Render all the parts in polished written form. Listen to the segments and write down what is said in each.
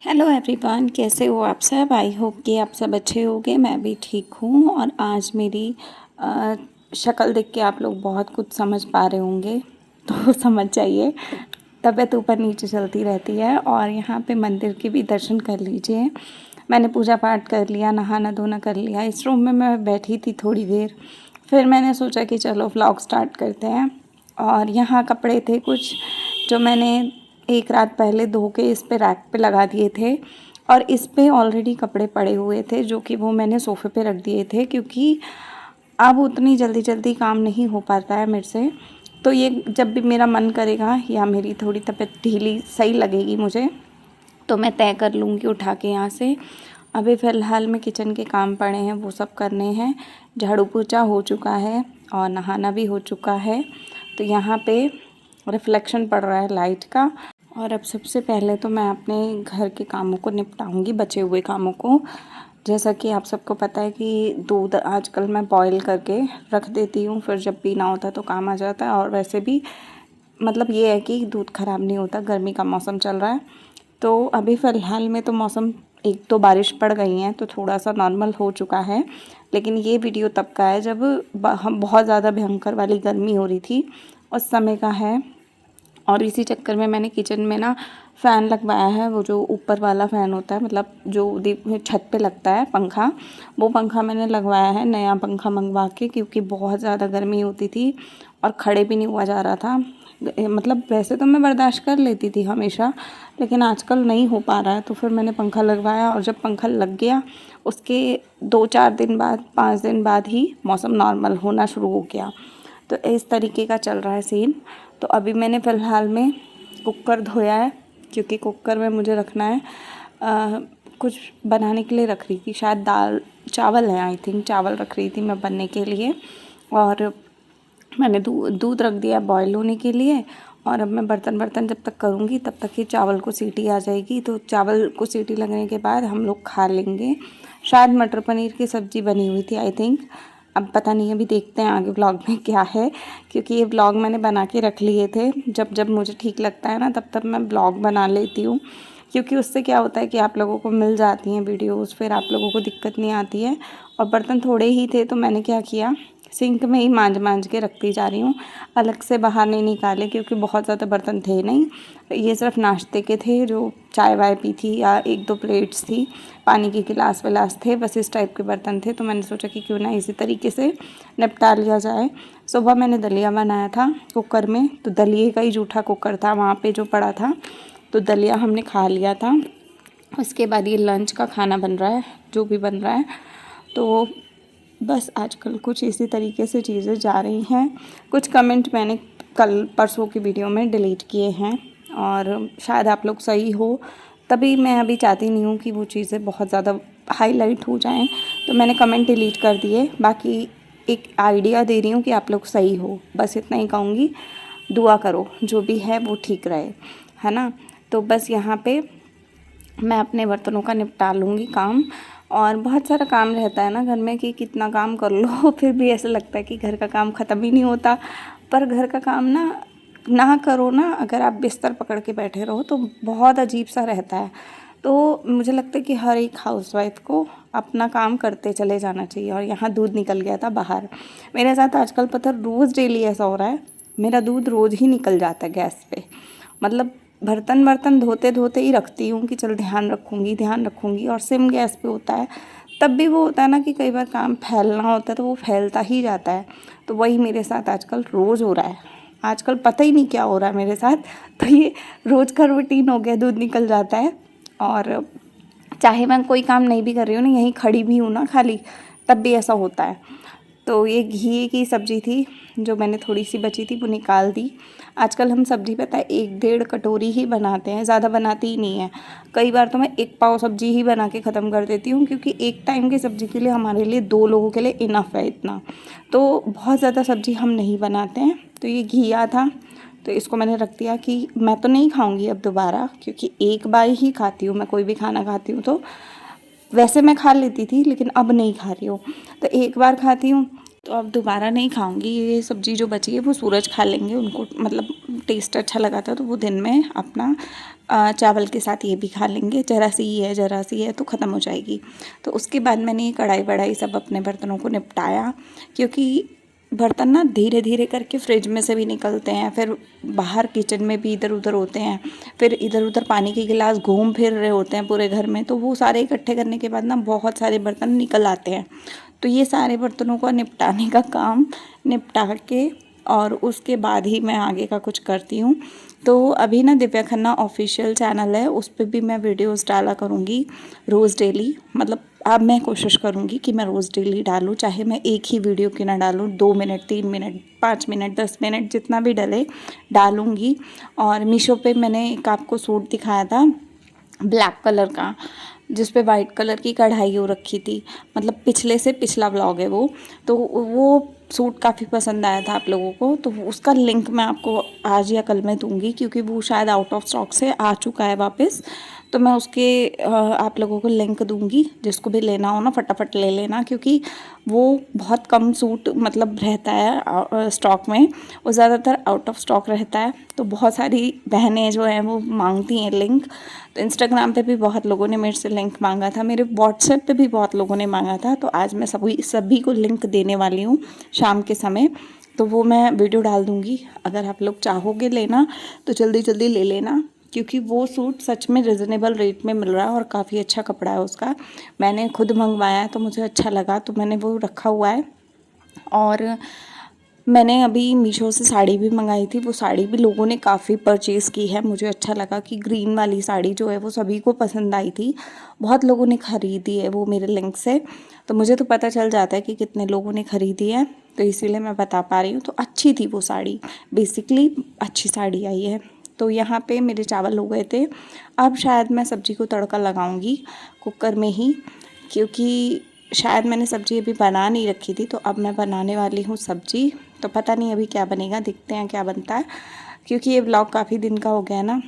Hello everyone, कैसे हो आप सब। आई होप कि आप सब अच्छे होंगे। मैं भी ठीक हूँ। और आज मेरी शक्ल देख के आप लोग बहुत कुछ समझ पा रहे होंगे, तो समझ जाइए। तबीयत ऊपर नीचे चलती रहती है। और यहाँ पे मंदिर के भी दर्शन कर लीजिए। मैंने पूजा पाठ कर लिया, नहाना धोना कर लिया। इस रूम में मैं बैठी थी थोड़ी देर, फिर मैंने सोचा कि चलो व्लॉग स्टार्ट करते हैं। और यहाँ कपड़े थे कुछ जो मैंने एक रात पहले धो के इस पे रैक पे लगा दिए थे। और इस पे ऑलरेडी कपड़े पड़े हुए थे जो कि वो मैंने सोफ़े पे रख दिए थे, क्योंकि अब उतनी जल्दी जल्दी काम नहीं हो पाता है मेरे से। तो ये जब भी मेरा मन करेगा या मेरी थोड़ी तबीयत ढीली सही लगेगी मुझे, तो मैं तय कर लूँगी उठा के यहाँ से। अभी फ़िलहाल में किचन के काम पड़े हैं, वो सब करने हैं। झाड़ू पोछा हो चुका है और नहाना भी हो चुका है। तो यहाँ पे रिफ्लेक्शन पड़ रहा है लाइट का। और अब सबसे पहले तो मैं अपने घर के कामों को निपटाऊंगी, बचे हुए कामों को। जैसा कि आप सबको पता है कि दूध आजकल मैं बॉईल करके रख देती हूँ, फिर जब पीना होता है तो काम आ जाता है। और वैसे भी मतलब ये है कि दूध ख़राब नहीं होता। गर्मी का मौसम चल रहा है, तो अभी फ़िलहाल में तो मौसम एक तो बारिश पड़ गई है तो थोड़ा सा नॉर्मल हो चुका है। लेकिन ये वीडियो तब का है जब हम बहुत ज़्यादा भयंकर वाली गर्मी हो रही थी, उस समय का है। और इसी चक्कर में मैंने किचन में ना फ़ैन लगवाया है, वो जो ऊपर वाला फ़ैन होता है, मतलब जो छत पे लगता है पंखा, वो पंखा मैंने लगवाया है, नया पंखा मंगवा के। क्योंकि बहुत ज़्यादा गर्मी होती थी और खड़े भी नहीं हुआ जा रहा था। मतलब वैसे तो मैं बर्दाश्त कर लेती थी हमेशा, लेकिन आजकल नहीं हो पा रहा है। तो फिर मैंने पंखा लगवाया, और जब पंखा लग गया उसके 2-4 दिन बाद, 5 दिन बाद ही मौसम नॉर्मल होना शुरू हो गया। तो इस तरीके का चल रहा है सीन। तो अभी मैंने फ़िलहाल में कुकर धोया है, क्योंकि कुकर में मुझे रखना है कुछ बनाने के लिए रख रही थी, शायद दाल चावल है, आई थिंक चावल रख रही थी मैं बनने के लिए। और मैंने दूध रख दिया बॉयल होने के लिए। और अब मैं बर्तन जब तक करूँगी तब तक ही चावल को सीटी आ जाएगी। तो चावल को सीटी लगने के बाद हम लोग खा लेंगे। शायद मटर पनीर की सब्ज़ी बनी हुई थी, आई थिंक। अब पता नहीं, अभी देखते हैं आगे व्लॉग में क्या है, क्योंकि ये व्लॉग मैंने बना के रख लिए थे। जब जब मुझे ठीक लगता है ना, तब तब मैं व्लॉग बना लेती हूँ। क्योंकि उससे क्या होता है कि आप लोगों को मिल जाती हैं वीडियोज़, फिर आप लोगों को दिक्कत नहीं आती है। और बर्तन थोड़े ही थे तो मैंने क्या किया, सिंक में ही मांज के रखती जा रही हूँ, अलग से बाहर नहीं निकाले, क्योंकि बहुत ज़्यादा बर्तन थे नहीं। ये सिर्फ नाश्ते के थे, जो चाय वाय पी थी, या 1-2 प्लेट्स थी, पानी की गिलास विलास थे, बस इस टाइप के बर्तन थे। तो मैंने सोचा कि क्यों ना इसी तरीके से निपटा लिया जाए। सुबह मैंने दलिया बनाया था कुकर में, तो दलिए का ही जूठा कुकर था वहाँ पे जो पड़ा था, तो दलिया हमने खा लिया था। उसके बाद ये लंच का खाना बन रहा है, जो भी बन रहा है। तो बस आजकल कुछ इसी तरीके से चीज़ें जा रही हैं। कुछ कमेंट मैंने कल परसों की वीडियो में डिलीट किए हैं, और शायद आप लोग सही हो, तभी मैं अभी चाहती नहीं हूँ कि वो चीज़ें बहुत ज़्यादा हाईलाइट हो जाएं, तो मैंने कमेंट डिलीट कर दिए। बाकी एक आइडिया दे रही हूँ कि आप लोग सही हो, बस इतना ही कहूँगी। दुआ करो जो भी है वो ठीक रहे, है ना। तो बस यहाँ पे मैं अपने बर्तनों का निपटा लूँगी काम। और बहुत सारा काम रहता है ना घर में, कि कितना काम कर लो फिर भी ऐसा लगता है कि घर का काम ख़त्म ही नहीं होता। पर घर का काम ना करो ना, अगर आप बिस्तर पकड़ के बैठे रहो तो बहुत अजीब सा रहता है। तो मुझे लगता है कि हर एक हाउसवाइफ को अपना काम करते चले जाना चाहिए। और यहाँ दूध निकल गया था बाहर मेरे साथ। आजकल पता रोज़ डेली ऐसा हो रहा है, मेरा दूध रोज़ ही निकल जाता है गैस पे। मतलब बर्तन धोते धोते ही रखती हूँ कि चल ध्यान रखूँगी, और सिम गैस पे होता है। तब भी वो होता है ना कि कई बार काम फैलना होता है तो वो फैलता ही जाता है। तो वही मेरे साथ आजकल रोज़ हो रहा है। आजकल पता ही नहीं क्या हो रहा है मेरे साथ, तो ये रोज़ का रूटीन हो गया, दूध निकल जाता है। और चाहे मैं कोई काम नहीं भी कर रही हूँ ना, यहीं खड़ी भी हूँ ना खाली, तब भी ऐसा होता है। तो ये घी की सब्ज़ी थी जो मैंने थोड़ी सी बची थी, वो निकाल दी। आजकल हम सब्ज़ी पता है 1-1.5 कटोरी ही बनाते हैं, ज़्यादा बनाती ही नहीं है। कई बार तो मैं 1 पाव सब्ज़ी ही बना के ख़त्म कर देती हूँ, क्योंकि एक टाइम की सब्ज़ी के लिए हमारे लिए 2 लोगों के लिए इनफ है इतना। तो बहुत ज़्यादा सब्ज़ी हम नहीं बनाते हैं। तो ये घिया था, तो इसको मैंने रख दिया कि मैं तो नहीं खाऊंगी अब दोबारा, क्योंकि एक बार ही खाती हूँ मैं, कोई भी खाना खाती हूँ तो। वैसे मैं खा लेती थी लेकिन अब नहीं खा रही हूँ, तो एक बार खाती हूँ तो अब दोबारा नहीं खाऊंगी। ये सब्ज़ी जो बची है वो सूरज खा लेंगे, उनको मतलब टेस्ट अच्छा लगा था तो वो दिन में अपना चावल के साथ ये भी खा लेंगे। ज़रा सी है तो ख़त्म हो जाएगी। तो उसके बाद मैंने ये कढ़ाई वढ़ाई सब अपने बर्तनों को निपटाया, क्योंकि बर्तन ना धीरे धीरे करके फ्रिज में से भी निकलते हैं, फिर बाहर किचन में भी इधर उधर होते हैं, फिर इधर उधर पानी के गिलास घूम फिर रहे होते हैं पूरे घर में, तो वो सारे इकट्ठे करने के बाद ना बहुत सारे बर्तन निकल आते हैं। तो ये सारे बर्तनों को निपटाने का काम निपटा के और उसके बाद ही मैं आगे का कुछ करती हूँ। तो अभी ना दिव्या खन्ना ऑफिशियल चैनल है, उस पर भी मैं वीडियोस डाला करूँगी रोज़ डेली। मतलब अब मैं कोशिश करूँगी कि मैं रोज़ डेली डालूँ, चाहे मैं एक ही वीडियो की ना डालूँ, 2 मिनट 3 मिनट 5 मिनट 10 मिनट जितना भी डले डालूँगी। और मीशो पे मैंने एक आपको सूट दिखाया था ब्लैक कलर का, जिस पे वाइट कलर की कढ़ाई हो रखी थी, मतलब पिछले से पिछला व्लॉग है वो। तो वो सूट काफ़ी पसंद आया था आप लोगों को, तो उसका लिंक मैं आपको आज या कल में दूंगी, क्योंकि वो शायद आउट ऑफ स्टॉक से आ चुका है वापस। तो मैं उसके आप लोगों को लिंक दूंगी, जिसको भी लेना हो ना फटाफट ले लेना, क्योंकि वो बहुत कम सूट मतलब रहता है स्टॉक में, वो ज़्यादातर आउट ऑफ स्टॉक रहता है। तो बहुत सारी बहनें जो हैं वो मांगती हैं लिंक। तो इंस्टाग्राम पे भी बहुत लोगों ने मेरे से लिंक मांगा था, मेरे व्हाट्सएप पे भी बहुत लोगों ने मांगा था। तो आज मैं सभी को लिंक देने वाली हूँ शाम के समय। तो वो मैं वीडियो डाल दूँगी, अगर आप लोग चाहोगे लेना तो जल्दी जल्दी ले लेना, क्योंकि वो सूट सच में रिजनेबल रेट में मिल रहा है और काफ़ी अच्छा कपड़ा है उसका। मैंने खुद मंगवाया है तो मुझे अच्छा लगा, तो मैंने वो रखा हुआ है। और मैंने अभी मीशो से साड़ी भी मंगाई थी, वो साड़ी भी लोगों ने काफ़ी परचेज़ की है। मुझे अच्छा लगा कि ग्रीन वाली साड़ी जो है वो सभी को पसंद आई थी, बहुत लोगों ने ख़रीदी है वो मेरे लिंक से। तो मुझे तो पता चल जाता है कि कितने लोगों ने ख़रीदी है, तो इसीलिए मैं बता पा रही हूँ। तो अच्छी थी वो साड़ी, बेसिकली अच्छी साड़ी आई है। तो यहाँ पे मेरे चावल हो गए थे, अब शायद मैं सब्ज़ी को तड़का लगाऊंगी कुकर में ही, क्योंकि शायद मैंने सब्ज़ी अभी बना नहीं रखी थी। तो अब मैं बनाने वाली हूँ सब्ज़ी, तो पता नहीं अभी क्या बनेगा, देखते हैं क्या बनता है, क्योंकि ये व्लॉग काफ़ी दिन का हो गया है ना,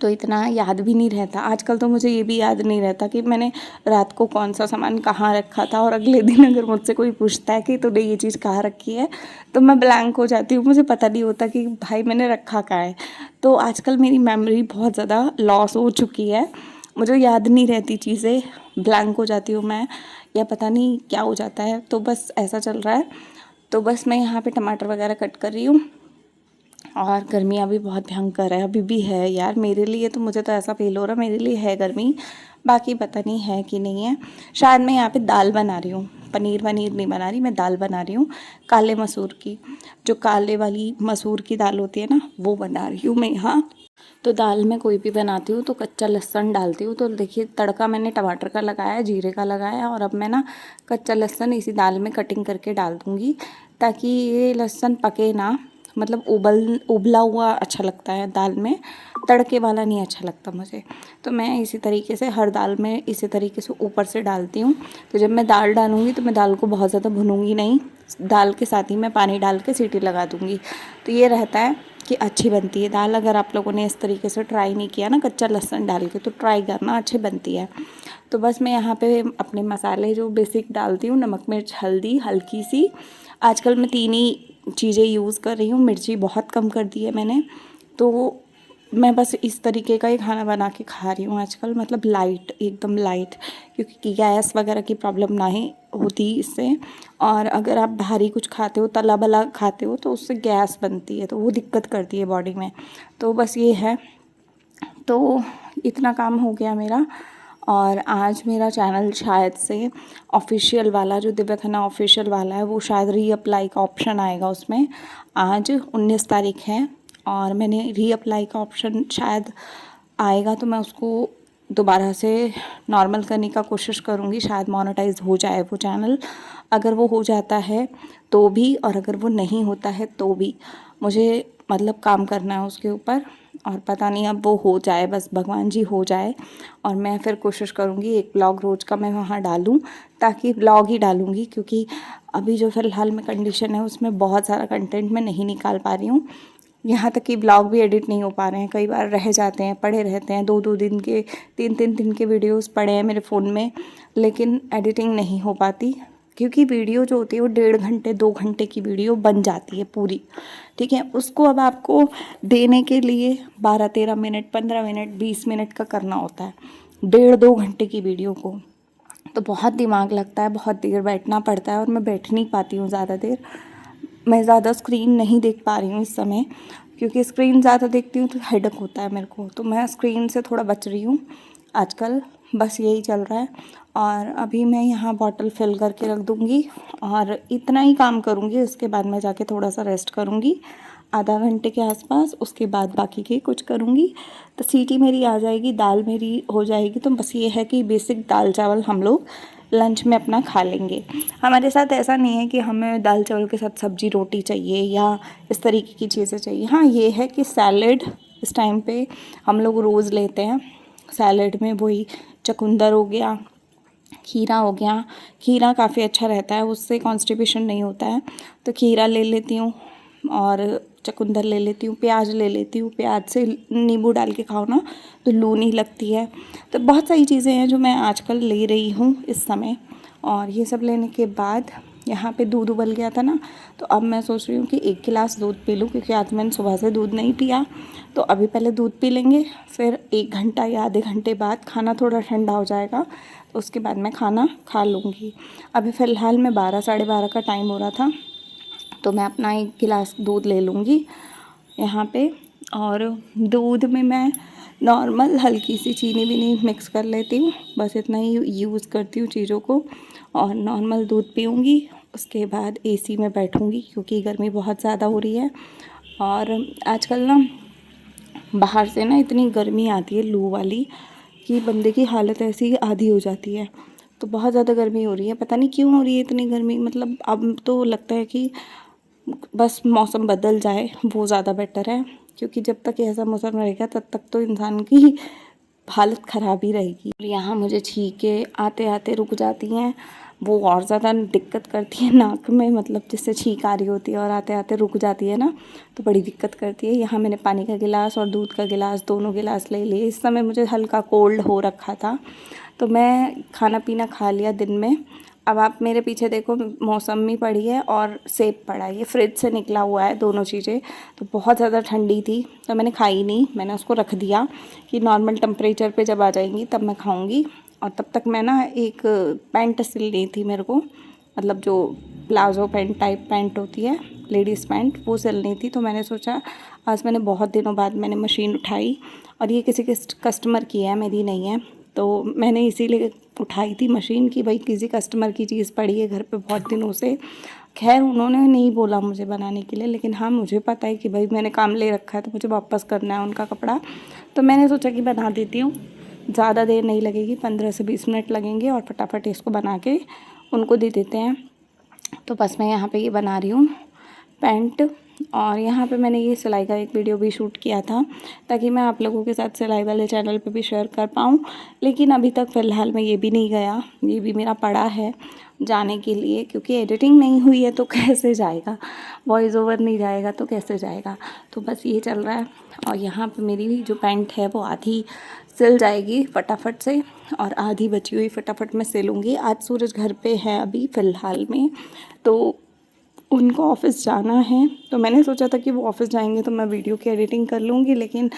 तो इतना याद भी नहीं रहता आजकल। तो मुझे ये भी याद नहीं रहता कि मैंने रात को कौन सा सामान कहाँ रखा था, और अगले दिन अगर मुझसे कोई पूछता है कि तूने ये चीज़ कहाँ रखी है, तो मैं ब्लैंक हो जाती हूँ, मुझे पता नहीं होता कि भाई मैंने रखा कहाँ है। तो आजकल मेरी मेमोरी बहुत ज़्यादा लॉस हो चुकी है, मुझे याद नहीं रहती चीज़ें, ब्लैंक हो जाती हूँ मैं, या पता नहीं क्या हो जाता है। तो बस ऐसा चल रहा है। तो बस मैं यहाँ पे टमाटर वगैरह कट कर रही हूँ, और गर्मियाँ भी बहुत भयंकर है, अभी भी है यार मेरे लिए। तो मुझे तो ऐसा फील हो रहा है मेरे लिए है गर्मी, बाकी पता नहीं है कि नहीं है। शायद मैं यहाँ पे दाल बना रही हूँ, पनीर नहीं बना रही, मैं दाल बना रही हूँ काले मसूर की, जो काले वाली मसूर की दाल होती है ना, वो बना रही हूँ मैं यहाँ। तो दाल में कोई भी बनाती हूँ तो कच्चा लहसुन डालती हूँ। तो देखिए तड़का मैंने टमाटर का लगाया, जीरे का लगाया, और अब मैं ना कच्चा लहसुन इसी दाल में कटिंग करके डाल दूँगी, ताकि ये लहसुन पके ना, मतलब उबला हुआ अच्छा लगता है दाल में, तड़के वाला नहीं अच्छा लगता मुझे। तो मैं इसी तरीके से हर दाल में इसी तरीके से ऊपर से डालती हूँ। तो जब मैं दाल डालूँगी तो मैं दाल को बहुत ज़्यादा भूनूंगी नहीं, दाल के साथ ही मैं पानी डाल के सीटी लगा दूँगी। तो ये रहता है कि अच्छी बनती है दाल। अगर आप लोगों ने इस तरीके से ट्राई नहीं किया ना कच्चा लहसुन डाल के, तो ट्राई करना, अच्छी बनती है। तो बस मैं यहाँ पे अपने मसाले जो बेसिक डालती हूँ, नमक मिर्च हल्दी हल्की सी, आजकल मैं 3 ही चीज़ें यूज़ कर रही हूँ, मिर्ची बहुत कम कर दी है मैंने। तो मैं बस इस तरीके का ही खाना बना के खा रही हूँ आजकल, मतलब लाइट, एकदम लाइट, क्योंकि गैस वगैरह की प्रॉब्लम ना ही होती इससे। और अगर आप भारी कुछ खाते हो, तला भला खाते हो, तो उससे गैस बनती है, तो वो दिक्कत करती है बॉडी में। तो बस ये है। तो इतना काम हो गया मेरा। और आज मेरा चैनल शायद से ऑफिशियल वाला, जो दिव्या खन्ना ऑफिशियल वाला है, वो शायद रीअप्लाई का ऑप्शन आएगा उसमें। आज 19 तारीख है, और मैंने रीअप्लाई का ऑप्शन शायद आएगा, तो मैं उसको दोबारा से नॉर्मल करने का कोशिश करूँगी, शायद मोनेटाइज हो जाए वो चैनल। अगर वो हो जाता है तो भी, और अगर वो नहीं होता है तो भी, मुझे मतलब काम करना है उसके ऊपर। और पता नहीं अब वो हो जाए, बस भगवान जी हो जाए, और मैं फिर कोशिश करूँगी एक ब्लॉग रोज़ का मैं वहाँ डालूँ, ताकि ब्लॉग ही डालूँगी, क्योंकि अभी जो फ़िलहाल में कंडीशन है उसमें बहुत सारा कंटेंट मैं नहीं निकाल पा रही हूँ। यहाँ तक कि ब्लॉग भी एडिट नहीं हो पा रहे हैं, कई बार रह जाते हैं, पड़े रहते हैं, 2-2 दिन के 3-3 दिन के वीडियोस पड़े हैं मेरे फ़ोन में, लेकिन एडिटिंग नहीं हो पाती, क्योंकि वीडियो जो होती है वो 1.5 घंटे 2 घंटे की वीडियो बन जाती है पूरी, ठीक है। उसको अब आपको देने के लिए 12-13 मिनट 15 मिनट 20 मिनट का करना होता है 1.5-2 घंटे की वीडियो को, तो बहुत दिमाग लगता है, बहुत देर बैठना पड़ता है और मैं बैठ नहीं पाती हूँ ज़्यादा देर। मैं ज़्यादा स्क्रीन नहीं देख पा रही हूँ इस समय, क्योंकि स्क्रीन ज़्यादा देखती हूँ तो हेडेक होता है मेरे को, तो मैं स्क्रीन से थोड़ा बच रही हूँ आजकल। बस यही चल रहा है। और अभी मैं यहाँ बॉटल फिल करके रख दूँगी और इतना ही काम करूँगी। उसके बाद मैं जाके थोड़ा सा रेस्ट करूँगी आधा घंटे के आसपास, उसके बाद बाकी के कुछ करूँगी। तो सीटी मेरी आ जाएगी, दाल मेरी हो जाएगी। तो बस ये है कि बेसिक दाल चावल हम लोग लंच में अपना खा लेंगे। हमारे साथ ऐसा नहीं है कि हमें दाल चावल के साथ सब्जी रोटी चाहिए या इस तरीके की चीज़ें चाहिए। हाँ, ये है कि सैलेड इस टाइम पे हम लोग रोज़ लेते हैं। सैलेड में वही चुकंदर हो गया, खीरा हो गया। खीरा काफ़ी अच्छा रहता है, उससे कॉन्स्टिपेशन नहीं होता है, तो खीरा ले लेती हूँ और चुकंदर ले लेती हूँ, प्याज ले लेती हूँ। प्याज से नींबू डाल के खाओ ना तो लू नहीं लगती है। तो बहुत सारी चीज़ें हैं जो मैं आजकल ले रही हूँ इस समय। और ये सब लेने के बाद यहाँ पे दूध उबल गया था ना, तो अब मैं सोच रही हूँ कि 1 गिलास दूध पी लूँ, क्योंकि आज मैंने सुबह से दूध नहीं पिया। तो अभी पहले दूध पी लेंगे, फिर 1 घंटा या आधे घंटे बाद खाना थोड़ा ठंडा हो जाएगा, तो उसके बाद मैं खाना खा लूँगी। अभी फ़िलहाल मैं 12 साढ़े 12 का टाइम हो रहा था, तो मैं अपना 1 गिलास दूध ले लूँगी यहाँ पे। और दूध में मैं नॉर्मल हल्की सी चीनी भी नहीं मिक्स कर लेती हूँ, बस इतना ही यूज़ करती हूँ चीज़ों को। और नॉर्मल दूध पीऊँगी, उसके बाद एसी में बैठूँगी, क्योंकि गर्मी बहुत ज़्यादा हो रही है। और आजकल ना बाहर से ना इतनी गर्मी आती है लू वाली कि बंदे की हालत ऐसी आधी हो जाती है। तो बहुत ज़्यादा गर्मी हो रही है, पता नहीं क्यों हो रही है इतनी गर्मी। मतलब अब तो लगता है कि बस मौसम बदल जाए वो ज़्यादा बेटर है, क्योंकि जब तक ऐसा मौसम रहेगा तब तक तो इंसान की हालत ख़राब ही रहेगी। और यहाँ मुझे छींकें आते आते रुक जाती हैं, वो और ज़्यादा दिक्कत करती है नाक में, मतलब जिससे छींक आ रही होती है और आते आते रुक जाती है ना, तो बड़ी दिक्कत करती है। यहाँ मैंने पानी का गिलास और दूध का गिलास दोनों गिलास ले लिए। इस समय मुझे हल्का कोल्ड हो रखा था, तो मैं खाना पीना खा लिया दिन में। अब आप मेरे पीछे देखो, मौसमी पड़ी है और सेब पड़ा है, ये फ्रिज से निकला हुआ है दोनों चीज़ें। तो बहुत ज़्यादा ठंडी थी तो मैंने खाई नहीं, मैंने उसको रख दिया कि नॉर्मल टेम्परेचर पे जब आ जाएंगी तब मैं खाऊंगी। और तब तक मैं ना एक पैंट सिलनी थी मेरे को, मतलब जो प्लाजो पैंट टाइप पैंट होती है, लेडीज़ पैंट, वो सिलनी थी। तो मैंने सोचा आज मैंने बहुत दिनों बाद मैंने मशीन उठाई, और ये किसी कस्टमर की है, मेरी नहीं है। तो मैंने इसीलिए उठाई थी मशीन कि भाई किसी कस्टमर की चीज़ पड़ी है घर पे बहुत दिनों से। खैर उन्होंने नहीं बोला मुझे बनाने के लिए, लेकिन हाँ मुझे पता है कि भाई मैंने काम ले रखा है तो मुझे वापस करना है उनका कपड़ा। तो मैंने सोचा कि बना देती हूँ, ज़्यादा देर नहीं लगेगी, 15 से 20 मिनट लगेंगे और फटाफट इसको बना के उनको दे देते हैं। तो बस मैं यहाँ पे ये बना रही हूँ पैंट। और यहाँ पे मैंने ये सिलाई का एक वीडियो भी शूट किया था, ताकि मैं आप लोगों के साथ सिलाई वाले चैनल पे भी शेयर कर पाऊँ। लेकिन अभी तक फ़िलहाल मैं ये भी नहीं गया, ये भी मेरा पड़ा है जाने के लिए, क्योंकि एडिटिंग नहीं हुई है तो कैसे जाएगा, वॉइस ओवर नहीं जाएगा तो कैसे जाएगा। तो बस ये चल रहा है। और यहाँ पे मेरी जो पैंट है वो आधी सिल जाएगी फटाफट से, और आधी बची हुई फटाफट मैं सिलूँगी। आज सूरज घर पे है अभी फ़िलहाल में, तो उनको ऑफ़िस जाना है, तो मैंने सोचा था कि वो ऑफ़िस जाएंगे तो मैं वीडियो की एडिटिंग कर लूँगी। लेकिन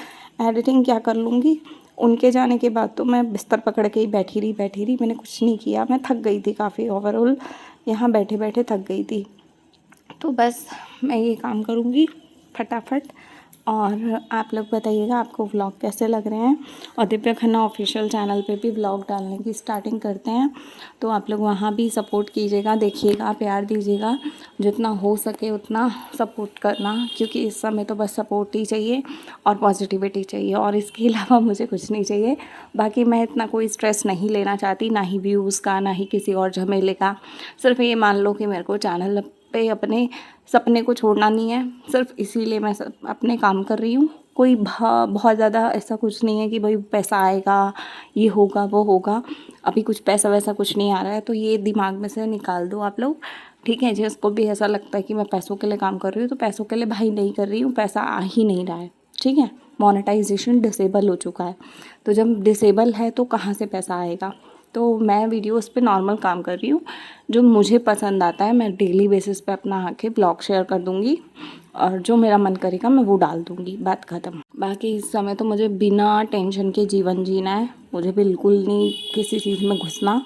एडिटिंग क्या कर लूँगी, उनके जाने के बाद तो मैं बिस्तर पकड़ के ही बैठी रही, मैंने कुछ नहीं किया। मैं थक गई थी काफ़ी, ओवरऑल यहाँ बैठे बैठे थक गई थी। तो बस मैं ये काम करूँगी फटाफट। और आप लोग बताइएगा आपको व्लॉग कैसे लग रहे हैं। और दिव्या खन्ना ऑफिशियल चैनल पे भी व्लॉग डालने की स्टार्टिंग करते हैं, तो आप लोग वहाँ भी सपोर्ट कीजिएगा, देखिएगा, प्यार दीजिएगा, जितना हो सके उतना सपोर्ट करना, क्योंकि इस समय तो बस सपोर्ट ही चाहिए और पॉजिटिविटी चाहिए, और इसके अलावा मुझे कुछ नहीं चाहिए। बाकी मैं इतना कोई स्ट्रेस नहीं लेना चाहती, ना ही व्यूज़ का, ना ही किसी और झमेले का। सिर्फ ये मान लो कि मेरे को चैनल पे अपने सपने को छोड़ना नहीं है, सिर्फ इसीलिए मैं अपने काम कर रही हूँ। कोई बहुत ज़्यादा ऐसा कुछ नहीं है कि भाई पैसा आएगा, ये होगा, वो होगा। अभी कुछ पैसा वैसा कुछ नहीं आ रहा है, तो ये दिमाग में से निकाल दो आप लोग, ठीक है। जिसको भी ऐसा लगता है कि मैं पैसों के लिए काम कर रही हूँ, तो पैसों के लिए भाई नहीं कर रही हूँ, पैसा आ ही नहीं रहा है, ठीक है। मोनेटाइजेशन डिसेबल हो चुका है, तो जब डिसेबल है तो कहाँ से पैसा आएगा। तो मैं वीडियोस पे नॉर्मल काम कर रही हूँ, जो मुझे पसंद आता है मैं डेली बेसिस पे अपना आके ब्लॉग शेयर कर दूँगी और जो मेरा मन करेगा मैं वो डाल दूँगी, बात ख़त्म। बाकी इस समय तो मुझे बिना टेंशन के जीवन जीना है, मुझे बिल्कुल नहीं किसी चीज़ में घुसना,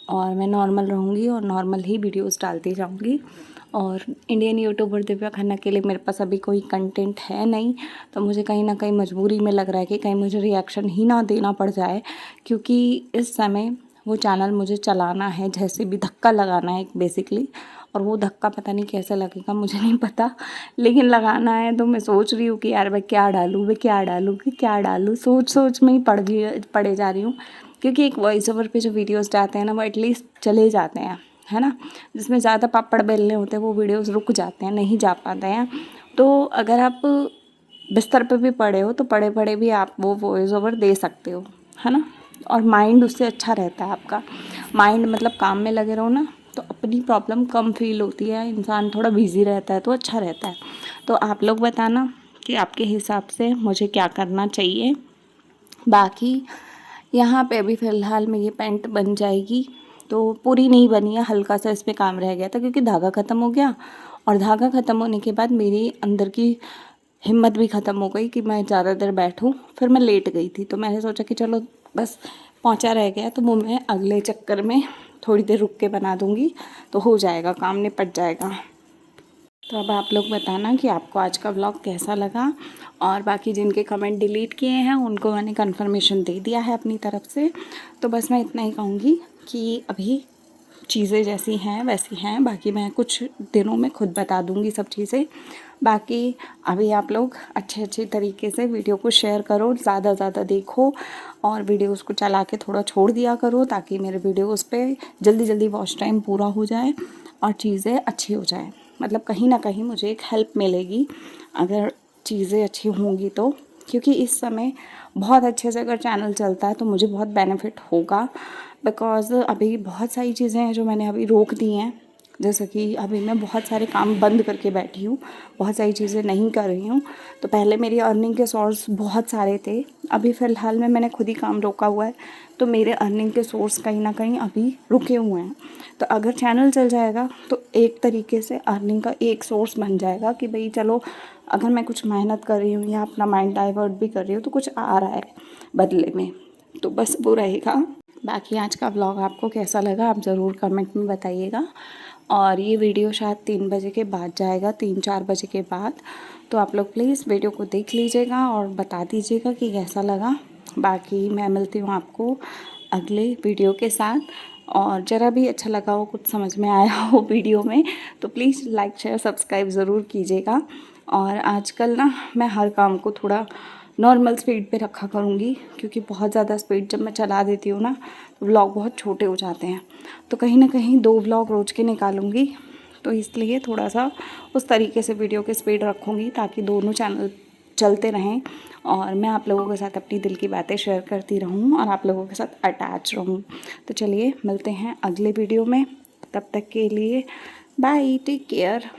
और मैं नॉर्मल रहूँगी और नॉर्मल ही वीडियोस डालती जाऊँगी। और इंडियन यूट्यूबर दिव्या खन्ना के लिए मेरे पास अभी कोई कंटेंट है नहीं, तो मुझे कहीं ना कहीं मजबूरी में लग रहा है कि कहीं मुझे रिएक्शन ही ना देना पड़ जाए, क्योंकि इस समय वो चैनल मुझे चलाना है, जैसे भी धक्का लगाना है बेसिकली। और वो धक्का पता नहीं कैसे लगेगा, मुझे नहीं पता, लेकिन लगाना है। तो मैं सोच रही हूँ कि यार मैं क्या डालूँ, मैं क्या डालूँ, कि क्या डालूँ, सोच सोच में ही पड़े जा रही हूँ। क्योंकि एक वॉइस ओवर पे जो वीडियोस जाते हैं ना, वो एटलीस्ट चले जाते हैं, है ना। जिसमें ज़्यादा पापड़ बेलने होते हैं वो वीडियोस रुक जाते हैं, नहीं जा पाते हैं। तो अगर आप बिस्तर पे भी पड़े हो तो पड़े पड़े भी आप वो वॉइस ओवर दे सकते हो, है ना। और माइंड उससे अच्छा रहता है आपका। माइंड मतलब काम में लगे रहो ना, तो अपनी प्रॉब्लम कम फील होती है, इंसान थोड़ा बिजी रहता है तो अच्छा रहता है। तो आप लोग बताना कि आपके हिसाब से मुझे क्या करना चाहिए। बाकी यहाँ पे अभी फ़िलहाल में ये पैंट बन जाएगी, तो पूरी नहीं बनी है, हल्का सा इस पे काम रह गया था क्योंकि धागा ख़त्म हो गया। और धागा ख़त्म होने के बाद मेरी अंदर की हिम्मत भी ख़त्म हो गई कि मैं ज़्यादा देर बैठूं। फिर मैं लेट गई थी, तो मैंने सोचा कि चलो बस पोंछा रह गया, तो वो मैं अगले चक्कर में थोड़ी देर रुक के बना दूँगी, तो हो जाएगा, काम निपट जाएगा। तो अब आप लोग बताना कि आपको आज का व्लॉग कैसा लगा। और बाकी जिनके कमेंट डिलीट किए हैं उनको मैंने कन्फर्मेशन दे दिया है अपनी तरफ से। तो बस मैं इतना ही कहूँगी कि अभी चीज़ें जैसी हैं वैसी हैं, बाकी मैं कुछ दिनों में खुद बता दूँगी सब चीज़ें। बाकी अभी आप लोग अच्छे तरीके से वीडियो को शेयर करो, ज़्यादा देखो, और वीडियोस को चला के थोड़ा छोड़ दिया करो, ताकि मेरे वीडियोस पे जल्दी वॉच टाइम पूरा हो जाए और चीज़ें अच्छी हो जाए। मतलब कहीं ना कहीं मुझे एक हेल्प मिलेगी अगर चीज़ें अच्छी होंगी तो, क्योंकि इस समय बहुत अच्छे से अगर चैनल चलता है तो मुझे बहुत बेनिफिट होगा। बिकॉज़ अभी बहुत सारी चीज़ें हैं जो मैंने अभी रोक दी हैं, जैसे कि अभी मैं बहुत सारे काम बंद करके बैठी हूँ, बहुत सारी चीज़ें नहीं कर रही हूँ। तो पहले मेरी अर्निंग के सोर्स बहुत सारे थे, अभी फ़िलहाल में मैंने खुद ही काम रोका हुआ है, तो मेरे अर्निंग के सोर्स कहीं ना कहीं अभी रुके हुए हैं। तो अगर चैनल चल जाएगा तो एक तरीके से अर्निंग का एक सोर्स बन जाएगा कि भाई चलो, अगर मैं कुछ मेहनत कर रही हूँ या अपना माइंड डाइवर्ट भी कर रही हूँ तो कुछ आ रहा है बदले में, तो बस वो रहेगा। बाकी आज का व्लॉग आपको कैसा लगा आप ज़रूर कमेंट में बताइएगा। और ये वीडियो शायद 3 बजे के बाद जाएगा, 3-4 बजे के बाद। तो आप लोग प्लीज़ वीडियो को देख लीजिएगा और बता दीजिएगा कि कैसा लगा। बाकी मैं मिलती हूँ आपको अगले वीडियो के साथ। और ज़रा भी अच्छा लगा हो, कुछ समझ में आया हो वीडियो में, तो प्लीज़ लाइक शेयर सब्सक्राइब ज़रूर कीजिएगा। और आजकल ना मैं हर काम को थोड़ा नॉर्मल स्पीड पे रखा करूँगी, क्योंकि बहुत ज़्यादा स्पीड जब मैं चला देती हूँ ना तो व्लॉग बहुत छोटे हो जाते हैं। तो कहीं ना कहीं 2 व्लॉग रोज़ के निकालूँगी, तो इसलिए थोड़ा सा उस तरीके से वीडियो की स्पीड रखूँगी ताकि दोनों चैनल चलते रहें और मैं आप लोगों के साथ अपनी दिल की बातें शेयर करती रहूँ और आप लोगों के साथ अटैच रहूँ। तो चलिए मिलते हैं अगले वीडियो में, तब तक के लिए बाय, टेक केयर।